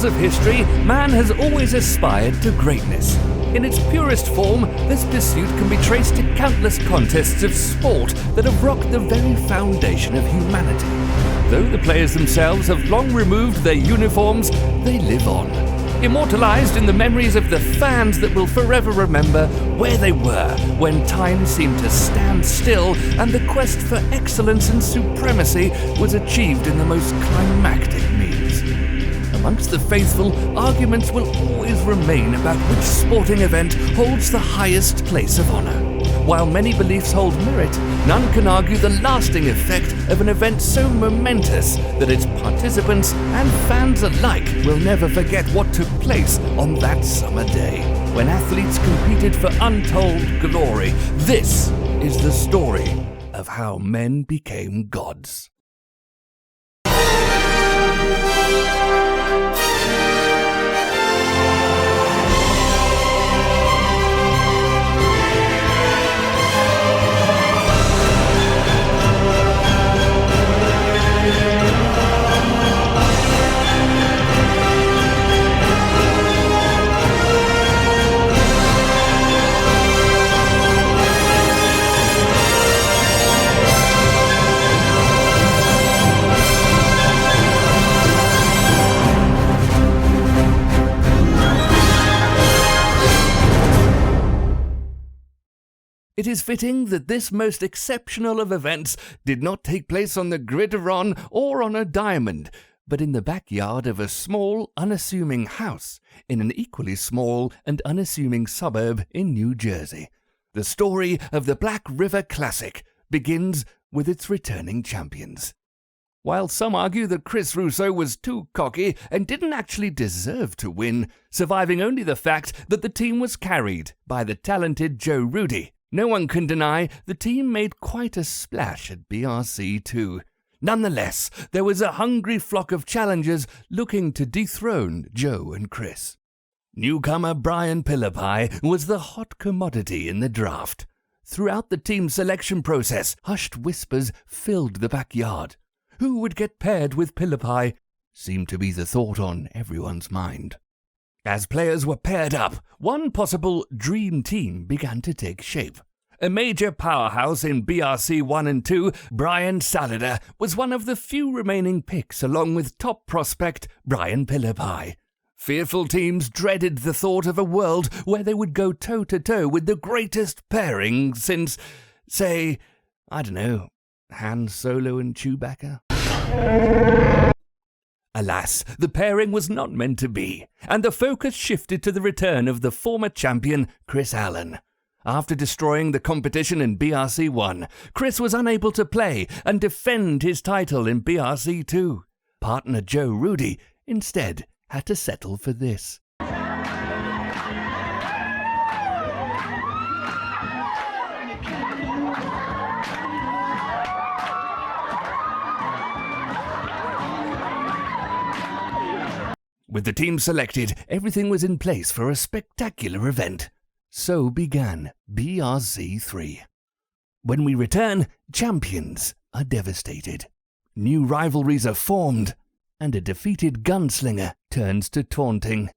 course of history, man has always aspired to greatness. In its purest form, this pursuit can be traced to countless contests of sport that have rocked the very foundation of humanity. Though the players themselves have long removed their uniforms, they live on, immortalized in the memories of the fans that will forever remember where they were when time seemed to stand still and the quest for excellence and supremacy was achieved in the most climactic means. Amongst the faithful, arguments will always remain about which sporting event holds the highest place of honor. While many beliefs hold merit, none can argue the lasting effect of an event so momentous that its participants and fans alike will never forget what took place on that summer day, when athletes competed for untold glory. This is the story of how men became gods. It is fitting that this most exceptional of events did not take place on the gridiron or on a diamond, but in the backyard of a small, unassuming house in an equally small and unassuming suburb in New Jersey. The story of the Black River Classic begins with its returning champions. While some argue that Chris Russo was too cocky and didn't actually deserve to win, surviving only the fact that the team was carried by the talented Joe Rudy, no one can deny the team made quite a splash at BRC too. Nonetheless, there was a hungry flock of challengers looking to dethrone Joe and Chris. Newcomer Brian Philippi was the hot commodity in the draft. Throughout the team selection process, hushed whispers filled the backyard. Who would get paired with Philippi seemed to be the thought on everyone's mind. As players were paired up, one possible dream team began to take shape. A major powerhouse in BRC 1 and 2, Brian Salada, was one of the few remaining picks along with top prospect Brian Philippi. Fearful teams dreaded the thought of a world where they would go toe-to-toe with the greatest pairing since, say, I don't know, Han Solo and Chewbacca? Alas, the pairing was not meant to be, and the focus shifted to the return of the former champion, Chris Allen. After destroying the competition in BRC 1, Chris was unable to play and defend his title in BRC 2. Partner Joe Rudy instead had to settle for this. With the team selected, everything was in place for a spectacular event. So began BRC 3. When we return, champions are devastated. New rivalries are formed, and a defeated gunslinger turns to taunting.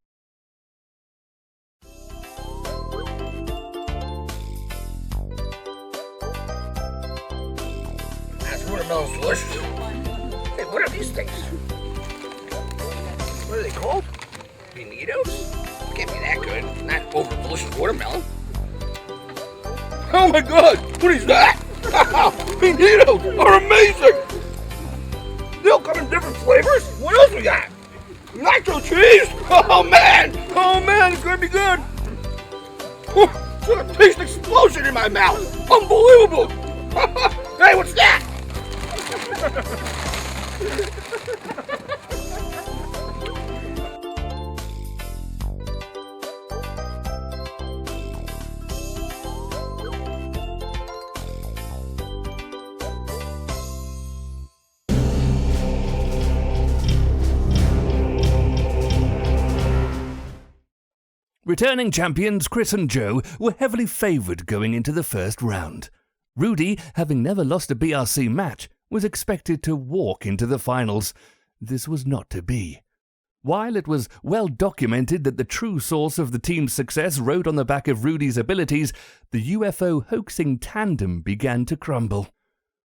That watermelon's delicious. Hey, what are these things? What are they called? Bonitos? Can't be that good. Not over delicious watermelon. Oh my god! What is that? Bonitos are amazing! They'll come in different flavors? What else we got? Nacho cheese? Oh man! Oh man, it's gonna be good! It's like a taste explosion in my mouth! Unbelievable! Hey, what's that? Returning champions Chris and Joe were heavily favoured going into the first round. Rudy, having never lost a BRC match, was expected to walk into the finals. This was not to be. While it was well documented that the true source of the team's success rode on the back of Rudy's abilities, the UFO hoaxing tandem began to crumble.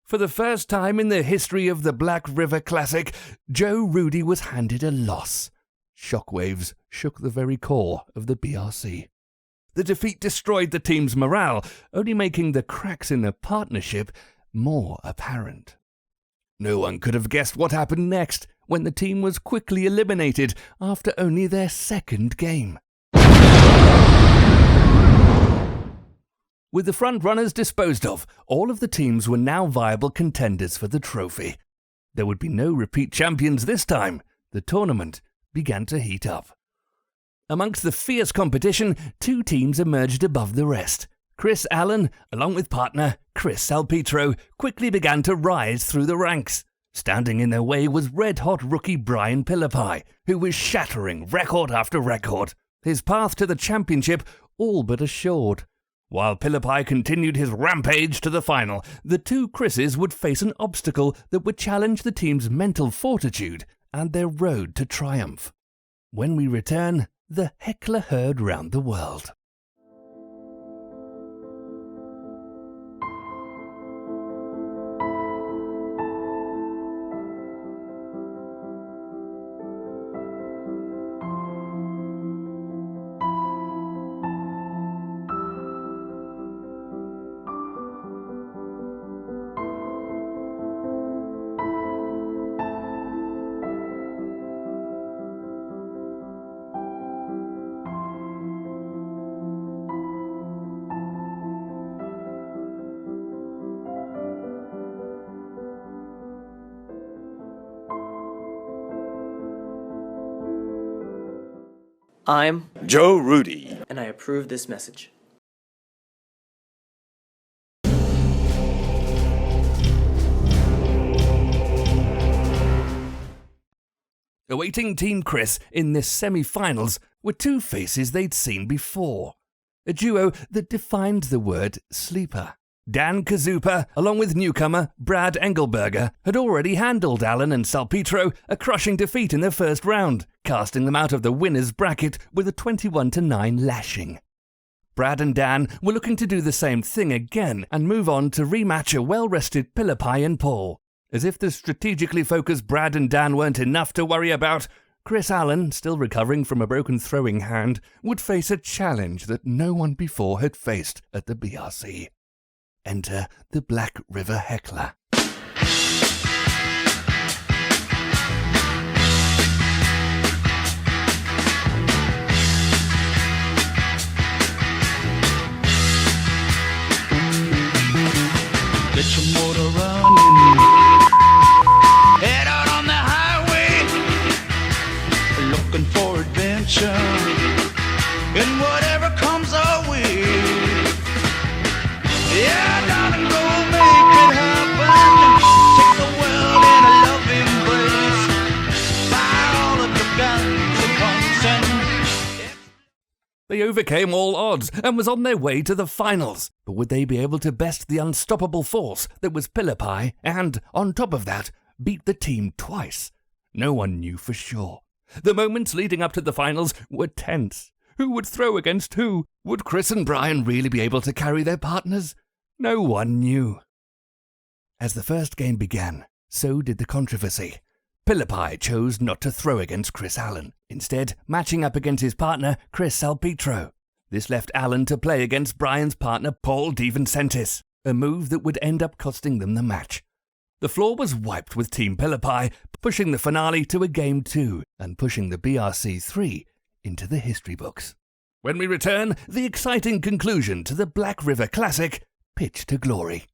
For the first time in the history of the Black River Classic, Joe Rudy was handed a loss. Shockwaves shook the very core of the BRC. The defeat destroyed the team's morale, only making the cracks in the partnership more apparent. No one could have guessed what happened next when the team was quickly eliminated after only their second game. With the front runners disposed of, all of the teams were now viable contenders for the trophy. There would be no repeat champions this time. The tournament began to heat up. Amongst the fierce competition, two teams emerged above the rest. Chris Allen, along with partner Chris Salpetro, quickly began to rise through the ranks. Standing in their way was red-hot rookie Brian Philippi, who was shattering record after record. His path to the championship all but assured. While Philippi continued his rampage to the final, the two Chris's would face an obstacle that would challenge the team's mental fortitude and their road to triumph. When we return, the heckler heard round the world. I'm Joe Rudy, and I approve this message. Awaiting Team Chris in this semi-finals were two faces they'd seen before. A duo that defined the word sleeper. Dan Kazupa, along with newcomer Brad Engelberger, had already handled Allen and Salpetro a crushing defeat in their first round, casting them out of the winner's bracket with a 21-9 lashing. Brad and Dan were looking to do the same thing again and move on to rematch a well-rested Philippi and Paul. As if the strategically focused Brad and Dan weren't enough to worry about, Chris Allen, still recovering from a broken throwing hand, would face a challenge that no one before had faced at the BRC. Enter the Black River Heckler. Get your motor running. Head out on the highway, looking for adventure, and whatever comes our way. Yeah, darling, go make it happen. Take the world in a loving embrace. Fire all of your guns at once and... They overcame all odds and was on their way to the finals. But would they be able to best the unstoppable force that was Philippi and, on top of that, beat the team twice? No one knew for sure. The moments leading up to the finals were tense. Who would throw against who? Would Chris and Brian really be able to carry their partners? No one knew. As the first game began, so did the controversy. Philippi chose not to throw against Chris Allen, instead matching up against his partner, Chris Salpetro. This left Allen to play against Brian's partner, Paul DeVincentis, a move that would end up costing them the match. The floor was wiped with Team Philippi, pushing the finale to a Game 2 and pushing the BRC 3 into the history books. When we return, the exciting conclusion to the Black River Classic, Pitch to Glory.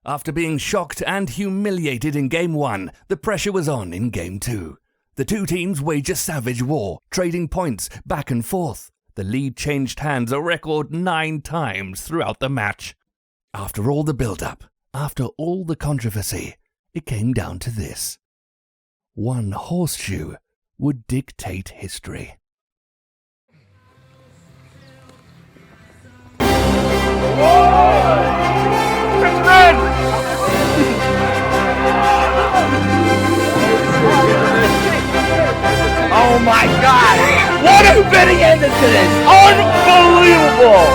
After being shocked and humiliated in Game 1, the pressure was on in Game 2. The two teams waged a savage war, trading points back and forth. The lead changed hands a record 9 times throughout the match. After all the build-up, after all the controversy, it came down to this. One horseshoe would dictate history. Oh my God! What a fitting ending to this! Unbelievable!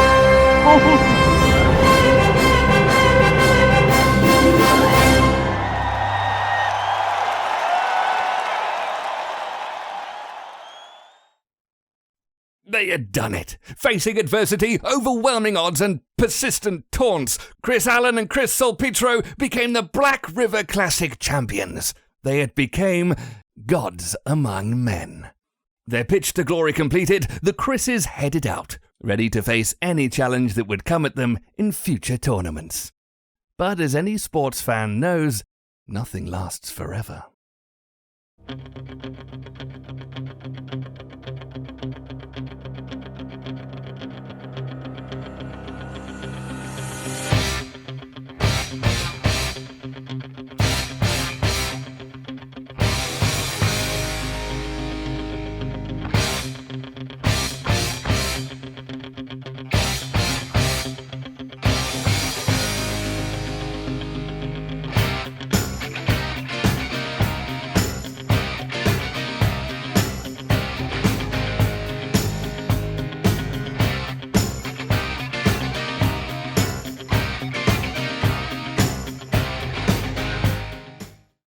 They had done it. Facing adversity, overwhelming odds, and persistent taunts, Chris Allen and Chris Solpitro became the Black River Classic champions. They had become gods among men. Their pitch to glory completed, the Chris's headed out, ready to face any challenge that would come at them in future tournaments. But as any sports fan knows, nothing lasts forever.